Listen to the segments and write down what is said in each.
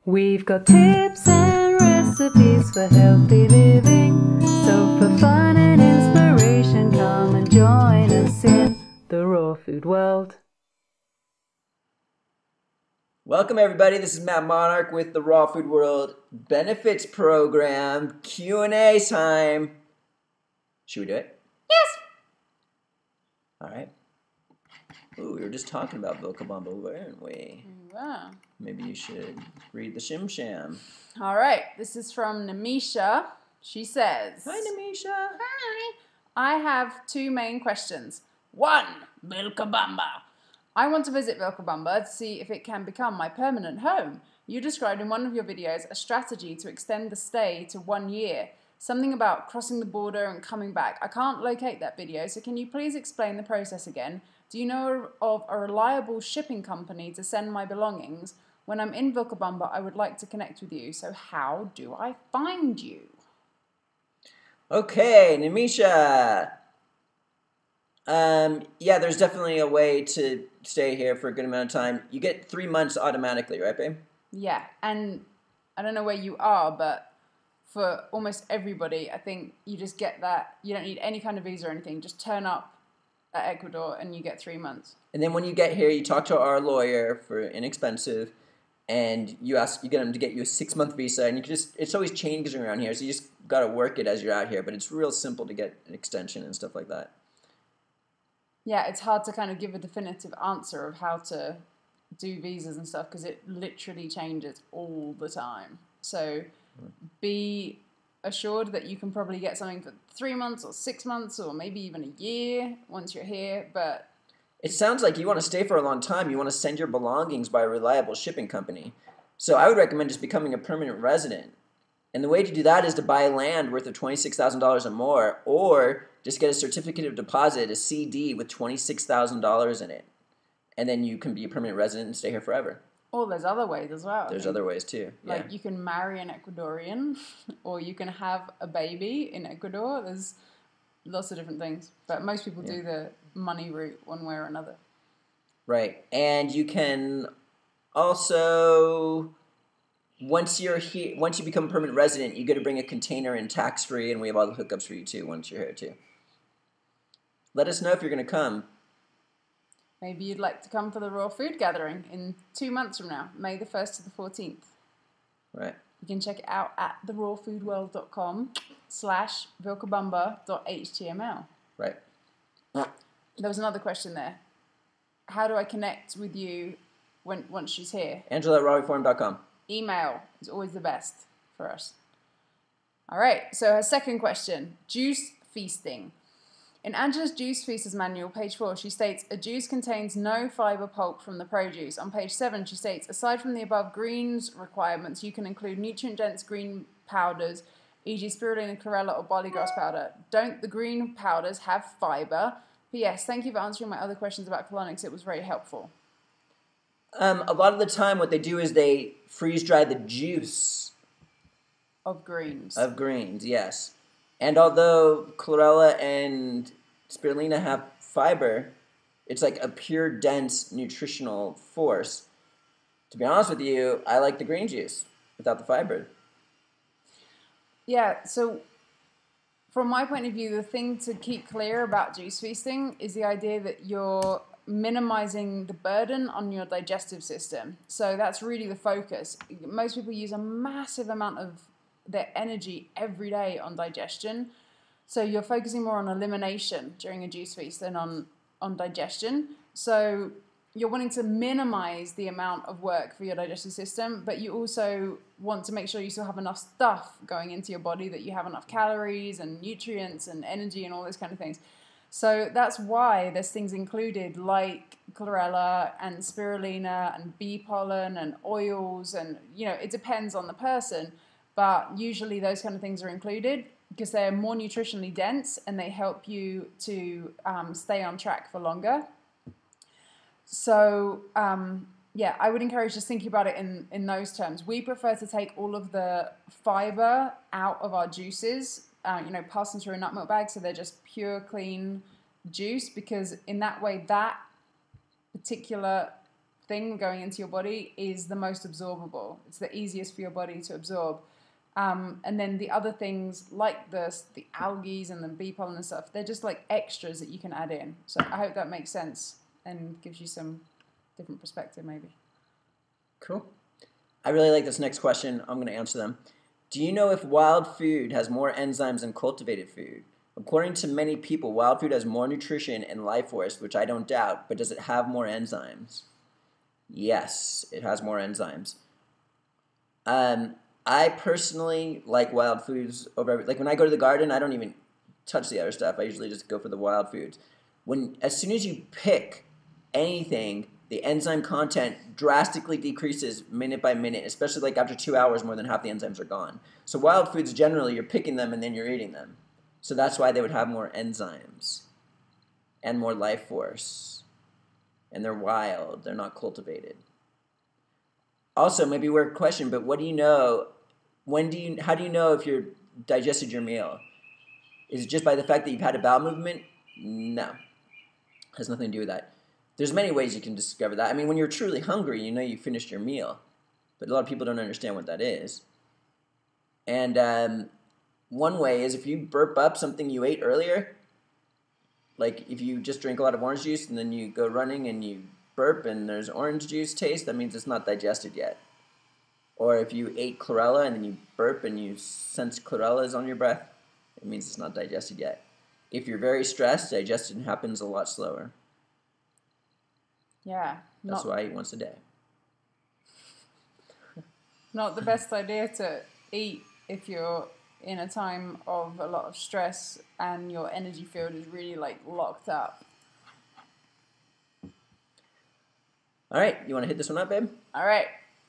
We've got tips and recipes for healthy living. So for fun and inspiration, come and join us in the raw food world. Welcome everybody, this is Matt Monarch with the Raw Food World Benefits Program Q&A time. Should we do it? Yes. All right. Ooh, we were just talking about Vilcabamba, weren't we? Yeah. Maybe you should read the Shim Sham. All right, this is from Namisha. She says, Hi, Namisha. Hi. I have two main questions. One, Vilcabamba. I want to visit Vilcabamba to see if it can become my permanent home. You described in one of your videos a strategy to extend the stay to 1 year. Something about crossing the border and coming back. I can't locate that video, so can you please explain the process again? Do you know of a reliable shipping company to send my belongings? When I'm in Vilcabamba, I would like to connect with you, so how do I find you? Okay, Namisha. Yeah, there's definitely a way to stay here for a good amount of time. You get 3 months automatically, right, babe? Yeah, and I don't know where you are, but for almost everybody, I think you just get that. You don't need any kind of visa or anything. Just turn up at Ecuador and you get 3 months. And then when you get here, you talk to our lawyer for inexpensive, and you get him to get you a 6-month visa, and you can it's always changing around here, so you just got to work it as you're out here, but it's real simple to get an extension and stuff like that. Yeah, it's hard to kind of give a definitive answer of how to do visas and stuff because it literally changes all the time. So be assured that you can probably get something for 3 months or 6 months or maybe even a year once you're here, but it sounds like you want to stay for a long time. You want to send your belongings by a reliable shipping company. So I would recommend just becoming a permanent resident. And the way to do that is to buy land worth of $26,000 or more, or just get a certificate of deposit, a CD with $26,000 in it. And then you can be a permanent resident and stay here forever. or there's other ways as well. There's other ways too. Like Yeah. you can marry an Ecuadorian or you can have a baby in Ecuador. There's lots of different things. But most people do the money route one way or another. Right. And you can also, once you become a permanent resident, you get to bring a container in tax-free, and we have all the hookups for you too once you're here too. Let us know if you're going to come. Maybe you'd like to come for the Raw Food Gathering in 2 months from now, May the 1st to the 14th. Right. You can check it out at therawfoodworld.com/vilcabamba.html. Right. There was another question there. How do I connect with you once she's here? Angela at rawforum.com. Email is always the best for us. All right, so her second question, juice feasting. In Angela's Juice Feasters Manual, page 4, she states, a juice contains no fiber pulp from the produce. On page 7, she states, aside from the above greens requirements, you can include nutrient-dense green powders, e.g. spirulina, chlorella, or barley grass powder. Don't the green powders have fiber? P.S. Thank you for answering my other questions about colonics. It was very helpful. A lot of the time what they do is they freeze-dry the juice. Of greens. Of greens, yes. And although chlorella and spirulina have fiber, it's like a pure, dense, nutritional force. To be honest with you, I like the green juice without the fiber. Yeah, so from my point of view, the thing to keep clear about juice feasting is the idea that you're minimizing the burden on your digestive system. So that's really the focus. Most people use a massive amount of their energy every day on digestion. So you're focusing more on elimination during a juice feast than on digestion. So you're wanting to minimize the amount of work for your digestive system, but you also want to make sure you still have enough stuff going into your body, that you have enough calories and nutrients and energy and all those kind of things. So that's why there's things included like chlorella and spirulina and bee pollen and oils, and it depends on the person, but usually those kind of things are included because they're more nutritionally dense and they help you to stay on track for longer. So I would encourage just thinking about it in those terms. We prefer to take all of the fiber out of our juices, pass them through a nut milk bag so they're just pure, clean juice, because in that way that particular thing going into your body is the most absorbable. It's the easiest for your body to absorb. And then the other things like the algae and the bee pollen and stuff, they're just like extras that you can add in. So I hope that makes sense and gives you some different perspective maybe. Cool. I really like this next question. I'm going to answer them. Do you know if wild food has more enzymes than cultivated food? According to many people, wild food has more nutrition and life force, which I don't doubt, but does it have more enzymes? Yes, it has more enzymes. I personally like wild foods over, like when I go to the garden, I don't even touch the other stuff. I usually just go for the wild foods. As soon as you pick anything, the enzyme content drastically decreases minute by minute, especially like after 2 hours, more than half the enzymes are gone. So wild foods, generally, you're picking them and then you're eating them. So that's why they would have more enzymes and more life force. And they're wild. They're not cultivated. Also, maybe a weird question, but what do you know? How do you know if you're digested your meal? Is it just by the fact that you've had a bowel movement? No. Has nothing to do with that. There's many ways you can discover that. I mean, when you're truly hungry, you know you finished your meal. But a lot of people don't understand what that is. And one way is if you burp up something you ate earlier, like if you just drink a lot of orange juice and then you go running and you burp and there's orange juice taste, that means it's not digested yet. Or if you ate chlorella and then you burp and you sense chlorella is on your breath, it means it's not digested yet. If you're very stressed, digestion happens a lot slower. Yeah. That's why I eat once a day. Not the best idea to eat if you're in a time of a lot of stress and your energy field is really like locked up. All right, you want to hit this one up, babe? All right,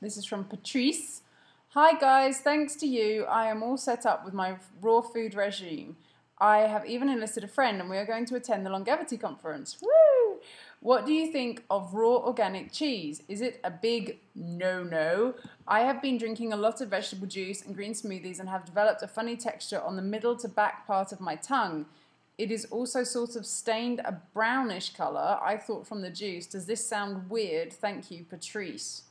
this is from Patrice. Hi guys, thanks to you, I am all set up with my raw food regime. I have even enlisted a friend and we are going to attend the longevity conference. Woo! What do you think of raw organic cheese? Is it a big no-no? I have been drinking a lot of vegetable juice and green smoothies and have developed a funny texture on the middle to back part of my tongue. It is also sort of stained a brownish colour, I thought, from the juice. Does this sound weird? Thank you, Patrice.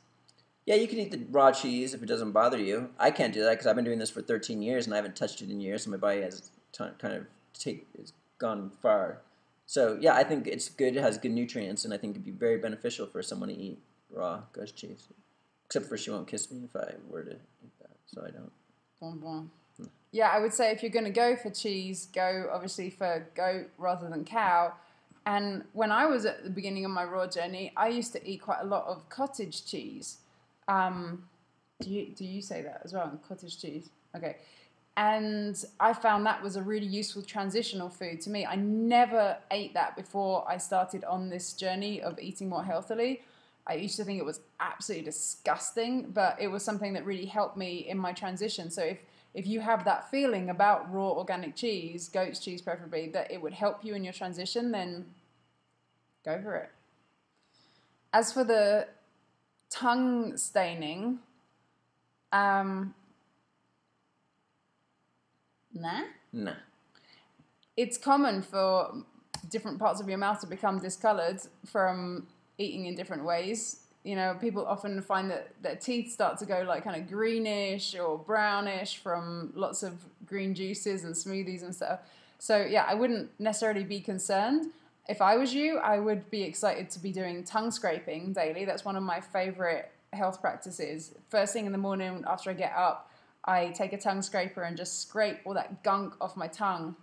Yeah, you can eat the raw cheese if it doesn't bother you. I can't do that because I've been doing this for 13 years and I haven't touched it in years, so my body has it's gone far. So yeah, I think it's good. It has good nutrients, and I think it'd be very beneficial for someone to eat raw goat cheese. Except for she won't kiss me if I were to eat that, so I don't. Bon bon. Yeah, I would say if you're going to go for cheese, go obviously for goat rather than cow. And when I was at the beginning of my raw journey, I used to eat quite a lot of cottage cheese. Do you say that as well? Cottage cheese. Okay. And I found that was a really useful transitional food to me. I never ate that before I started on this journey of eating more healthily. I used to think it was absolutely disgusting, but it was something that really helped me in my transition. So if you have that feeling about raw organic cheese, goat's cheese preferably, that it would help you in your transition, then go for it. As for the tongue staining, Nah. It's common for different parts of your mouth to become discolored from eating in different ways. You know, people often find that their teeth start to go like kind of greenish or brownish from lots of green juices and smoothies and stuff. So yeah, I wouldn't necessarily be concerned. If I was you, I would be excited to be doing tongue scraping daily. That's one of my favorite health practices. First thing in the morning after I get up, I take a tongue scraper and just scrape all that gunk off my tongue.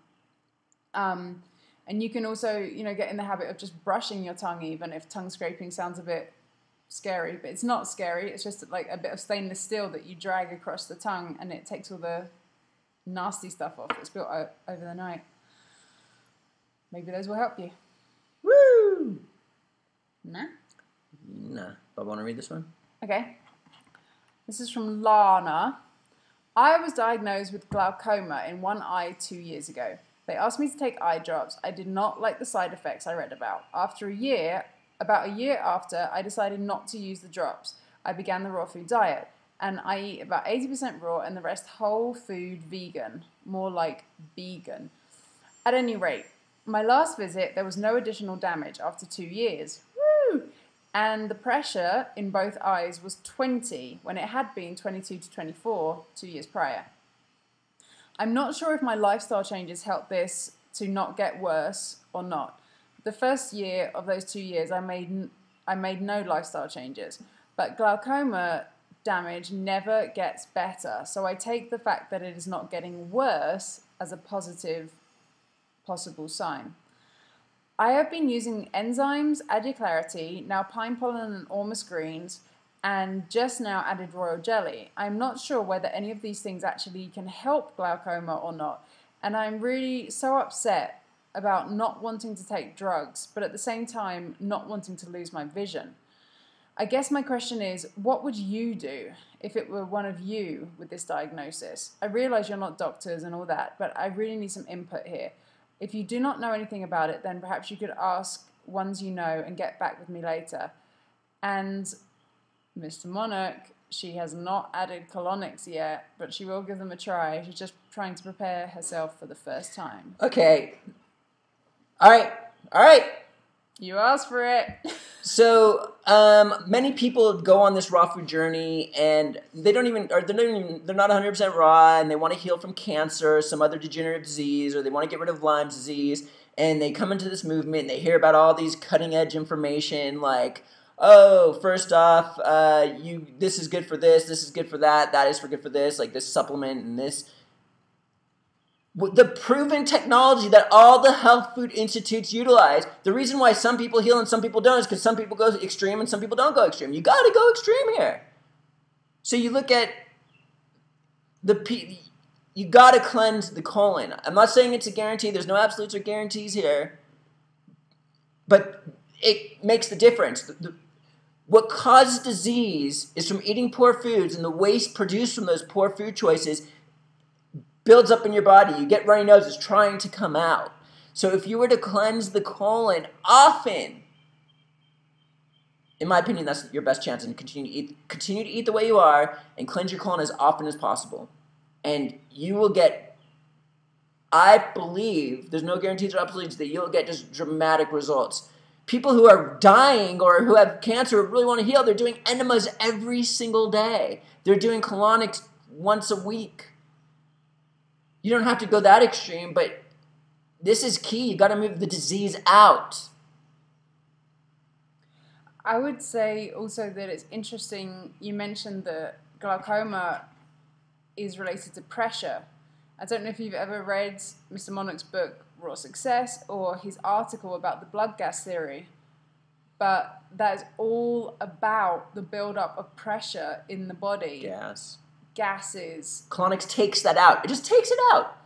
And you can also, you know, get in the habit of just brushing your tongue, even if tongue scraping sounds a bit scary, but it's not scary. It's just like a bit of stainless steel that you drag across the tongue and it takes all the nasty stuff off that's built over the night. Maybe those will help you. Woo! Nah? Nah. Bob, want to read this one? Okay. This is from Lana. I was diagnosed with glaucoma in one eye 2 years ago. They asked me to take eye drops. I did not like the side effects I read about. About a year after, I decided not to use the drops. I began the raw food diet, and I eat about 80% raw and the rest whole food vegan, more like vegan. At any rate, my last visit, there was no additional damage after 2 years. Woo! And the pressure in both eyes was 20 when it had been 22 to 24 2 years prior. I'm not sure if my lifestyle changes helped this to not get worse or not. The first year of those 2 years, I made no lifestyle changes, but glaucoma damage never gets better. So I take the fact that it is not getting worse as a positive possible sign. I have been using enzymes, Aduclarity, now pine pollen and ormus greens, and just now added royal jelly. I'm not sure whether any of these things actually can help glaucoma or not, and I'm really so upset about not wanting to take drugs, but at the same time not wanting to lose my vision. I guess my question is, what would you do if it were one of you with this diagnosis? I realize you're not doctors and all that, but I really need some input here. If you do not know anything about it, then perhaps you could ask ones you know and get back with me later. And Mr. Monarch, she has not added colonics yet, but she will give them a try. She's just trying to prepare herself for the first time. Okay. All right. You asked for it. So many people go on this raw food journey, and they're not 100% raw, and they want to heal from cancer, some other degenerative disease, or they want to get rid of Lyme disease, and they come into this movement and they hear about all these cutting edge information like, oh, first off, this is good for this is good for that is good for this, like this supplement and this. The proven technology that all the health food institutes utilize. The reason why some people heal and some people don't is because some people go extreme and some people don't go extreme. You got to go extreme here. So you look at you got to cleanse the colon. I'm not saying it's a guarantee. There's no absolutes or guarantees here. But it makes the difference. What causes disease is from eating poor foods, and the waste produced from those poor food choices builds up in your body. You get runny noses trying to come out. So if you were to cleanse the colon often, in my opinion, that's your best chance. And continue to eat the way you are and cleanse your colon as often as possible. And you will get, I believe, there's no guarantees or absolutes, that you'll get just dramatic results. People who are dying or who have cancer or really want to heal, they're doing enemas every single day. They're doing colonics once a week. You don't have to go that extreme, but this is key. You got to move the disease out. I would say also that it's interesting you mentioned that glaucoma is related to pressure. I don't know if you've ever read Mr. Monarch's book, Raw Success, or his article about the blood gas theory, but that is all about the buildup of pressure in the body. Gases. Colonics takes that out. It just takes it out.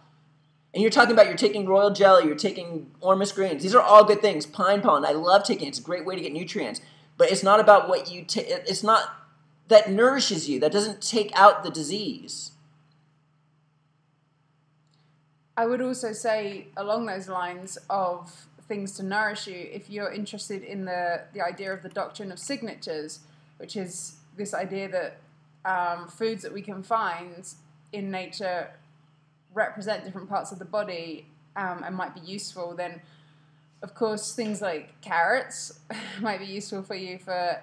And you're taking royal jelly, you're taking ormus greens. These are all good things. Pine pollen, I love taking it. It's a great way to get nutrients. But it's not about what you take. It's not that nourishes you. That doesn't take out the disease. I would also say along those lines of things to nourish you, if you're interested in the idea of the doctrine of signatures, which is this idea that foods that we can find in nature represent different parts of the body and might be useful, then of course things like carrots might be useful for you for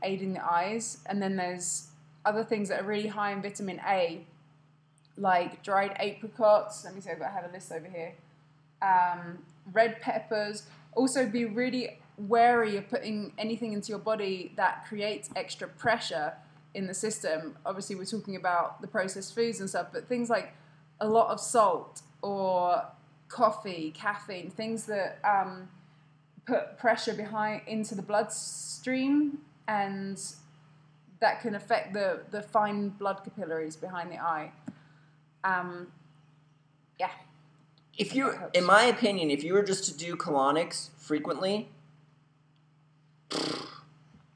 aiding the eyes. And then there's other things that are really high in vitamin A, like dried apricots. Let me see if I have a list over here. Red peppers. Also be really wary of putting anything into your body that creates extra pressure in the system. Obviously we're talking about the processed foods and stuff, but things like a lot of salt or coffee, caffeine, things that put pressure into the bloodstream, and that can affect the fine blood capillaries behind the eye. Yeah. In my opinion, if you were just to do colonics frequently,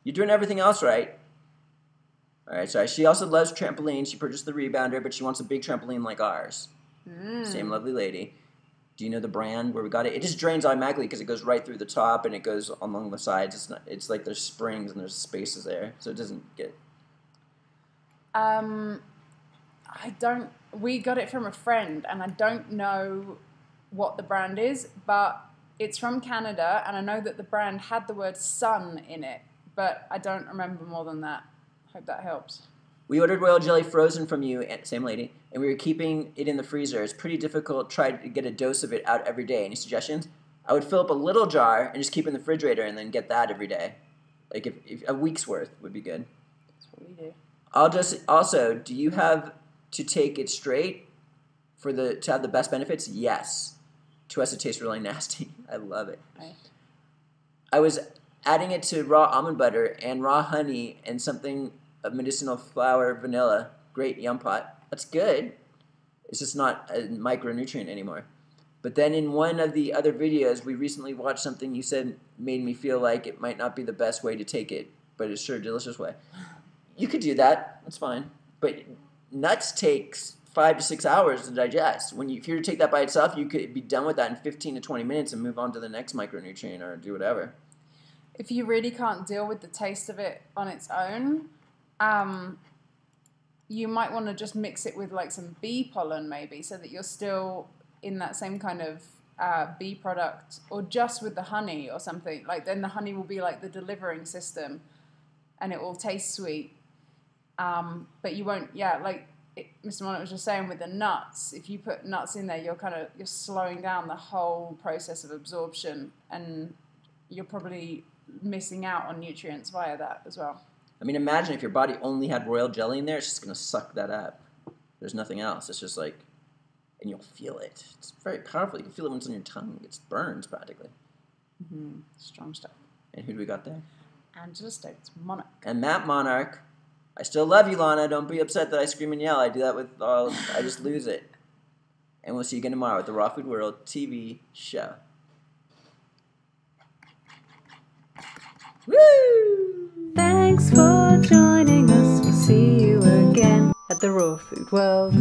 you're doing everything else right. All right, sorry. She also loves trampolines. She purchased the Rebounder, but she wants a big trampoline like ours. Same lovely lady. Do you know the brand where we got it? It just drains automatically because it goes right through the top and it goes along the sides. It's like there's springs and there's spaces there, so it doesn't get. We got it from a friend, and I don't know what the brand is, but it's from Canada, and I know that the brand had the word sun in it, but I don't remember more than that. Hope that helps. We ordered royal jelly frozen from you, same lady, and we were keeping it in the freezer. It's pretty difficult to try to get a dose of it out every day. Any suggestions? I would fill up a little jar and just keep it in the refrigerator and then get that every day. Like if a week's worth would be good. That's what we do. Also, do you have to take it straight to have the best benefits? Yes. To us, it tastes really nasty. I love it. Right. I was adding it to raw almond butter and raw honey and something of medicinal flower, vanilla. Great, yum pot. That's good. It's just not a micronutrient anymore. But then in one of the other videos, we recently watched something you said made me feel like it might not be the best way to take it, but it's sure a delicious way. You could do that. That's fine. But nuts takes 5 to 6 hours to digest. If you were to take that by itself, you could be done with that in 15 to 20 minutes and move on to the next micronutrient or do whatever. If you really can't deal with the taste of it on its own, you might want to just mix it with like some bee pollen maybe, so that you're still in that same kind of bee product, or just with the honey or something. Like then the honey will be like the delivering system, and it will taste sweet. But you won't. Yeah, like Mr. Monnet was just saying with the nuts. If you put nuts in there, you're slowing down the whole process of absorption, and you're probably missing out on nutrients via that as well. I mean, imagine if your body only had royal jelly in there, it's just going to suck that up. There's nothing else. It's just like, and you'll feel it. It's very powerful. You can feel it when it's on your tongue. It burns practically. Mm-hmm. Strong stuff. And who do we got there? Angela Stokes, Monarch. And Matt Monarch. I still love you, Lana. Don't be upset that I scream and yell. I do that with all, I just lose it. And we'll see you again tomorrow with the Raw Food World TV show. Woo! Thanks for joining us. We'll see you again at the Raw Food World.